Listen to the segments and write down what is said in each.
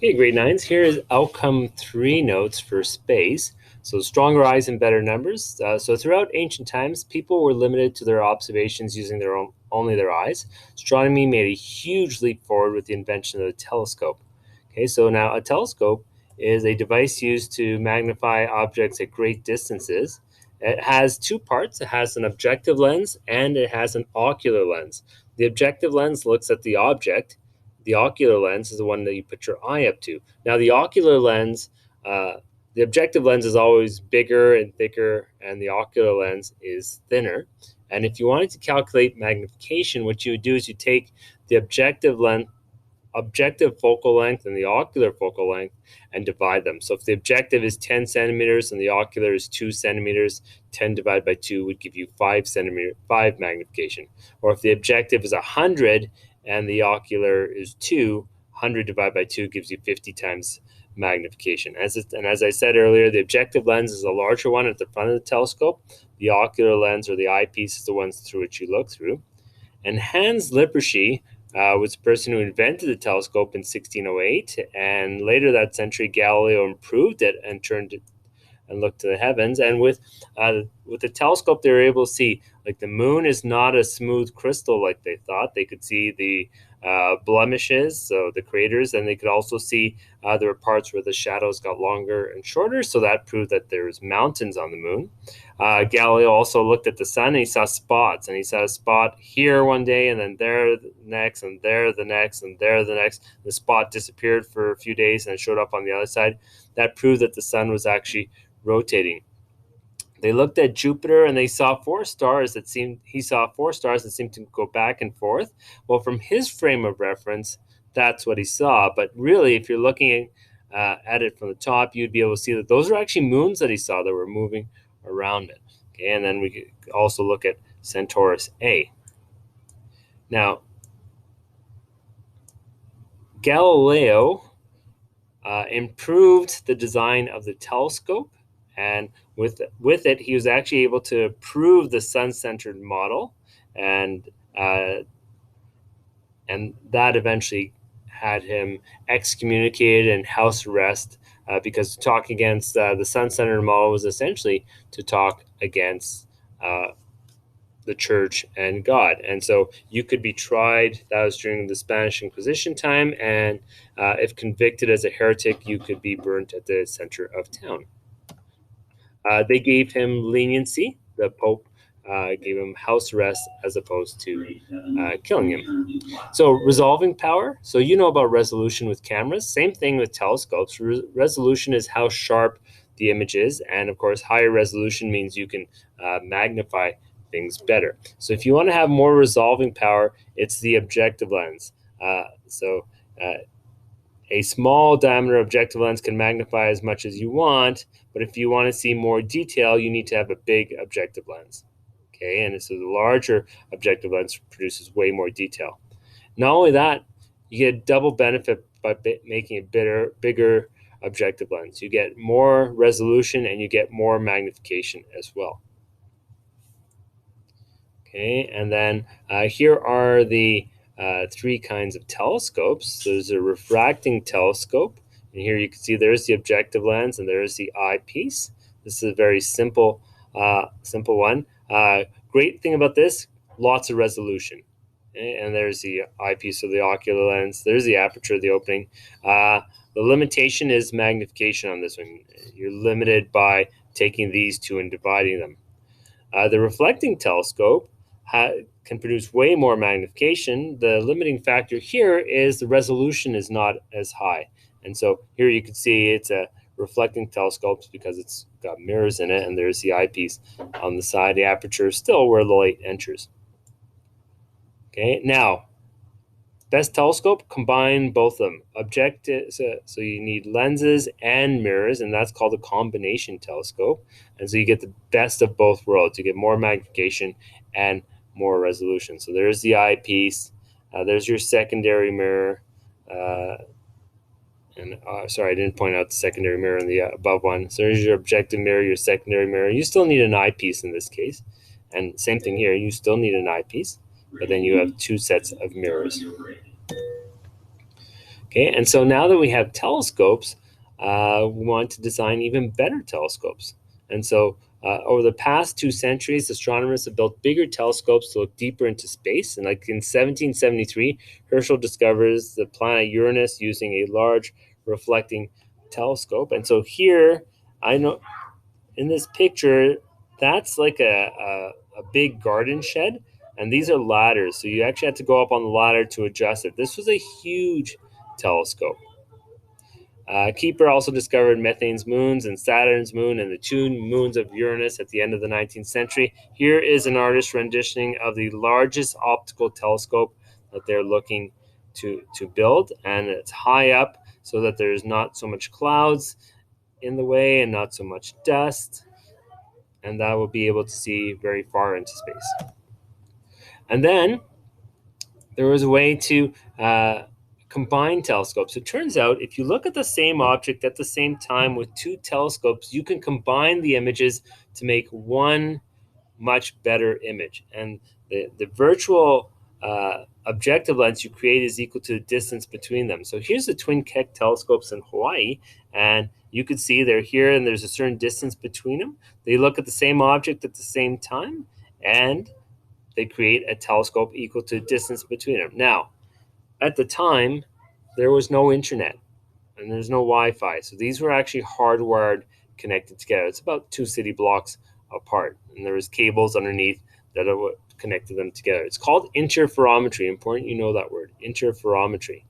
Hey, grade 9s, here is outcome 3 notes for space. So stronger eyes and better numbers. So throughout ancient times, people were limited to their observations using only their eyes. Astronomy made a huge leap forward with the invention of the telescope. Okay, so now a telescope is a device used to magnify objects at great distances. It has two parts. It has an objective lens and it has an ocular lens. The objective lens looks at the object. The ocular lens is the one that you put your eye up to. Now, the ocular lens, the objective lens is always bigger and thicker, and the ocular lens is thinner. And if you wanted to calculate magnification, what you would do is you take the objective focal length and the ocular focal length and divide them. So if the objective is 10 centimeters and the ocular is 2 centimeters, 10 divided by 2 would give you 5 magnification. Or if the objective is 100 and the ocular is 2, 100 divided by 2 gives you 50 times magnification. As I said earlier, the objective lens is a larger one at the front of the telescope. The ocular lens, or the eyepiece, is the ones through which you look through. And Hans Lippershey was the person who invented the telescope in 1608, and later that century, Galileo improved it and turned it and looked to the heavens. And with the telescope, they were able to see, like, the moon is not a smooth crystal like they thought. They could see the blemishes, so the craters, and they could also see there were parts where the shadows got longer and shorter, so that proved that there was mountains on the moon. Galileo also looked at the sun and he saw spots, and he saw a spot here one day and then there the next and there the next and there the next. The spot disappeared for a few days and it showed up on the other side. That proved that the sun was actually rotating. They looked at Jupiter and they saw four stars that seemed to go back and forth. Well, from his frame of reference, that's what he saw. But really, if you're looking at it from the top, you'd be able to see that those are actually moons that he saw that were moving around it. Okay, and then we could also look at Centaurus A. Now, Galileo improved the design of the telescope, and with it, he was actually able to prove the sun-centered model, and that eventually had him excommunicated and house arrest because to talk against the sun-centered model was essentially to talk against the church and God. And so you could be tried. That was during the Spanish Inquisition time. And if convicted as a heretic, you could be burnt at the center of town. They gave him leniency. The Pope gave him house arrest as opposed to killing him. So resolving power. So you know about resolution with cameras. Same thing with telescopes. Resolution is how sharp the image is. And of course, higher resolution means you can magnify things better. So if you want to have more resolving power, it's the objective lens. A small diameter objective lens can magnify as much as you want, but if you want to see more detail, you need to have a big objective lens. Okay, and so the larger objective lens produces way more detail. Not only that, you get double benefit by making a bigger objective lens. You get more resolution and you get more magnification as well. Okay, and then here are the three kinds of telescopes. There's a refracting telescope, and here you can see there's the objective lens and there's the eyepiece. This is a very simple one. Great thing about this, lots of resolution. Okay? And there's the eyepiece of the ocular lens. There's the aperture of the opening. The limitation is magnification on this one. You're limited by taking these two and dividing them. The reflecting telescope can produce way more magnification. The limiting factor here is the resolution is not as high. And so here you can see it's a reflecting telescope because it's got mirrors in it, and there's the eyepiece on the side. The aperture is still where the light enters. Okay, now, best telescope, combine both of them. So you need lenses and mirrors, and that's called a combination telescope. And so you get the best of both worlds. You get more magnification and more resolution. So there's the eyepiece. There's your secondary mirror. Sorry, I didn't point out the secondary mirror in the above one. So there's your objective mirror, your secondary mirror. You still need an eyepiece in this case. And same thing here. You still need an eyepiece, but then you have two sets of mirrors. Okay, and so now that we have telescopes, we want to design even better telescopes. And so over the past 2 centuries, astronomers have built bigger telescopes to look deeper into space. And like in 1773, Herschel discovers the planet Uranus using a large reflecting telescope. And so here, I know in this picture, that's like a big garden shed. And these are ladders. So you actually had to go up on the ladder to adjust it. This was a huge telescope. Kepler also discovered methane's moons and Saturn's moon and the 2 moons of Uranus at the end of the 19th century. Here is an artist's rendition of the largest optical telescope that they're looking to build, and it's high up so that there's not so much clouds in the way and not so much dust, and that will be able to see very far into space. And then there was a way to combine telescopes. It turns out if you look at the same object at the same time with 2 telescopes, you can combine the images to make one much better image. And the virtual objective lens you create is equal to the distance between them. So here's the twin Keck telescopes in Hawaii, and you can see they're here and there's a certain distance between them. They look at the same object at the same time, and they create a telescope equal to the distance between them. Now, at the time, there was no internet and there's no Wi-Fi. So these were actually hardwired connected together. It's about 2 city blocks apart. And there was cables underneath that connected them together. It's called interferometry. Important you know that word, interferometry,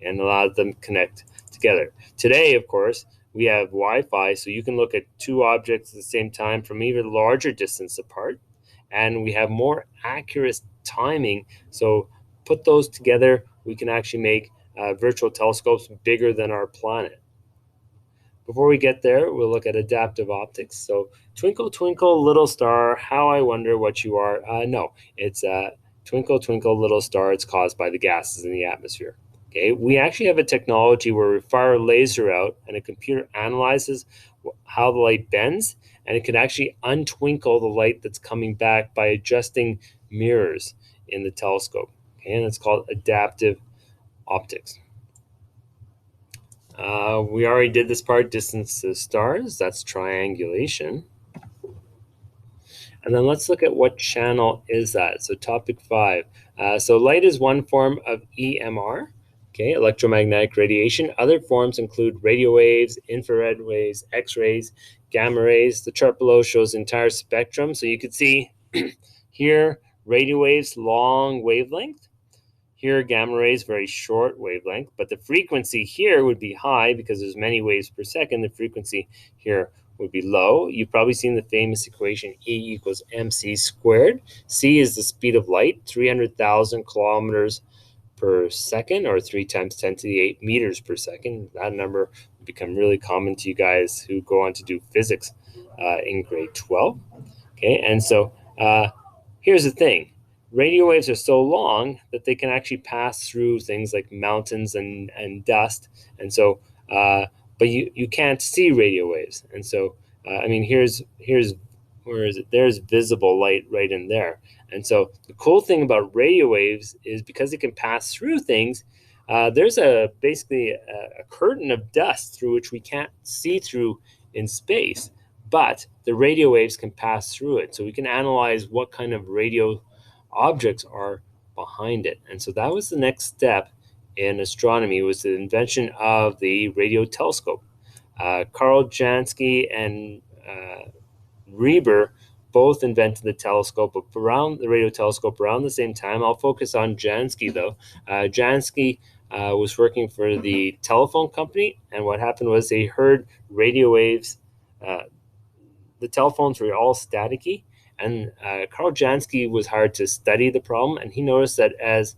and allowed them to connect together. Today, of course, we have Wi-Fi, so you can look at 2 objects at the same time from even larger distance apart. And we have more accurate timing. So put those together, we can actually make virtual telescopes bigger than our planet. Before we get there, we'll look at adaptive optics. So twinkle, twinkle, little star, how I wonder what you are. No, it's twinkle, twinkle, little star. It's caused by the gases in the atmosphere. Okay, we actually have a technology where we fire a laser out and a computer analyzes how the light bends, and it can actually untwinkle the light that's coming back by adjusting mirrors in the telescope. Okay, and it's called adaptive optics. We already did this part, distance to stars. That's triangulation. And then let's look at what channel is that. So topic 5. So light is one form of EMR, okay, electromagnetic radiation. Other forms include radio waves, infrared waves, X-rays, gamma rays. The chart below shows the entire spectrum. So you can see here, radio waves, long wavelength. Here, gamma rays, very short wavelength, but the frequency here would be high because there's many waves per second. The frequency here would be low. You've probably seen the famous equation E equals mc squared. C is the speed of light, 300,000 kilometers per second, or 3 times 10 to the 8 meters per second. That number will become really common to you guys who go on to do physics in grade 12. Okay, and so here's the thing. Radio waves are so long that they can actually pass through things like mountains and dust. And so, but you can't see radio waves. And so, I mean, here's where is it? There's visible light right in there. And so the cool thing about radio waves is because it can pass through things, there's basically a curtain of dust through which we can't see through in space, but the radio waves can pass through it. So we can analyze what kind of radio objects are behind it. And so that was the next step in astronomy, was the invention of the radio telescope. Karl Jansky and Reber both invented the telescope around the radio telescope around the same time. I'll focus on Jansky though. Jansky was working for the telephone company, and what happened was they heard radio waves. The telephones were all staticky, and Karl Jansky was hired to study the problem, and he noticed that as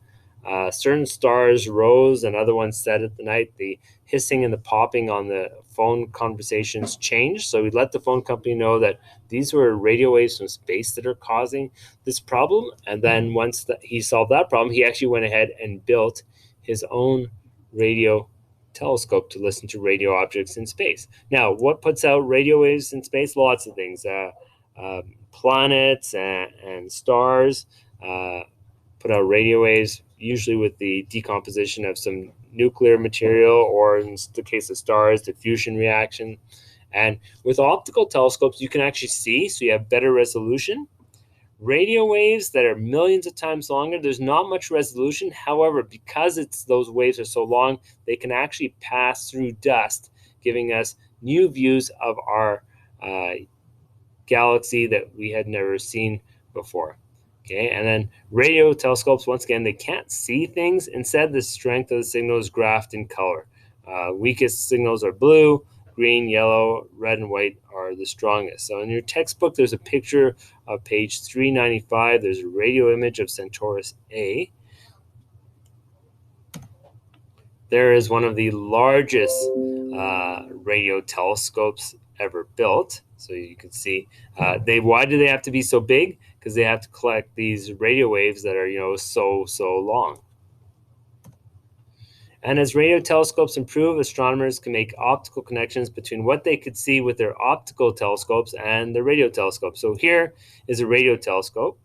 certain stars rose and other ones set at the night, the hissing and the popping on the phone conversations changed. So he let the phone company know that these were radio waves from space that are causing this problem. And then once he solved that problem, he actually went ahead and built his own radio telescope to listen to radio objects in space. Now, what puts out radio waves in space? Lots of things. Planets and stars put out radio waves usually with the decomposition of some nuclear material, or in the case of stars, the fusion reaction. And with optical telescopes, you can actually see, so you have better resolution. Radio waves that are millions of times longer, there's not much resolution. However, because those waves are so long, they can actually pass through dust, giving us new views of our galaxy that we had never seen before. Okay, and then radio telescopes, once again, they can't see things. Instead, the strength of the signal is graphed in color. Weakest signals are blue, green, yellow, red, and white are the strongest. So in your textbook, there's a picture of page 395. There's a radio image of Centaurus A. There is one of the largest radio telescopes ever built. So you can see, why do they have to be so big? Because they have to collect these radio waves that are, so long. And as radio telescopes improve, astronomers can make optical connections between what they could see with their optical telescopes and the radio telescope. So here is a radio telescope.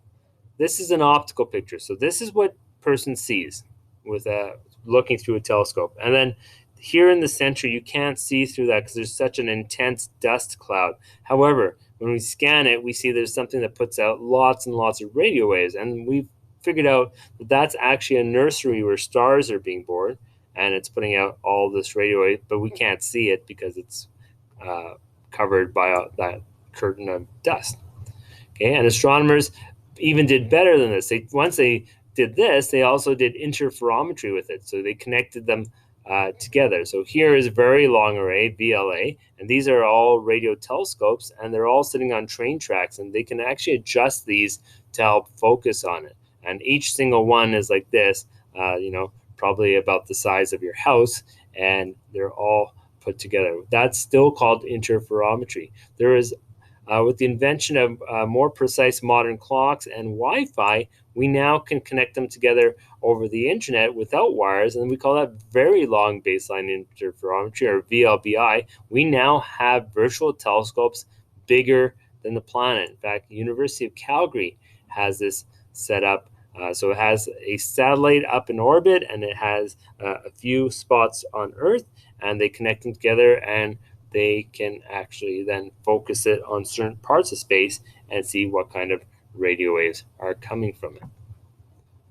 This is an optical picture. So this is what person sees with looking through a telescope. And then here in the center, you can't see through that because there's such an intense dust cloud. However, when we scan it, we see there's something that puts out lots and lots of radio waves. And we've figured out that that's actually a nursery where stars are being born, and it's putting out all this radio wave, but we can't see it because it's covered by that curtain of dust. Okay, and astronomers even did better than this. Once they did this, they also did interferometry with it. So they connected them together. So here is Very Long Array, VLA, and these are all radio telescopes, and they're all sitting on train tracks, and they can actually adjust these to help focus on it. And each single one is like this, probably about the size of your house, and they're all put together. That's still called interferometry. There is with the invention of more precise modern clocks and Wi-Fi, we now can connect them together over the internet without wires, and we call that very long baseline interferometry, or VLBI. We now have virtual telescopes bigger than the planet. In fact, the University of Calgary has this set up. So it has a satellite up in orbit, and it has a few spots on Earth, and they connect them together, and they can actually then focus it on certain parts of space and see what kind of radio waves are coming from it.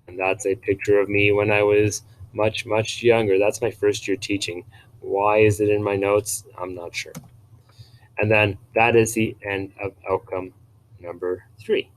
And that's a picture of me when I was much, much younger. That's my first year teaching. Why is it in my notes? I'm not sure. And then that is the end of outcome number 3.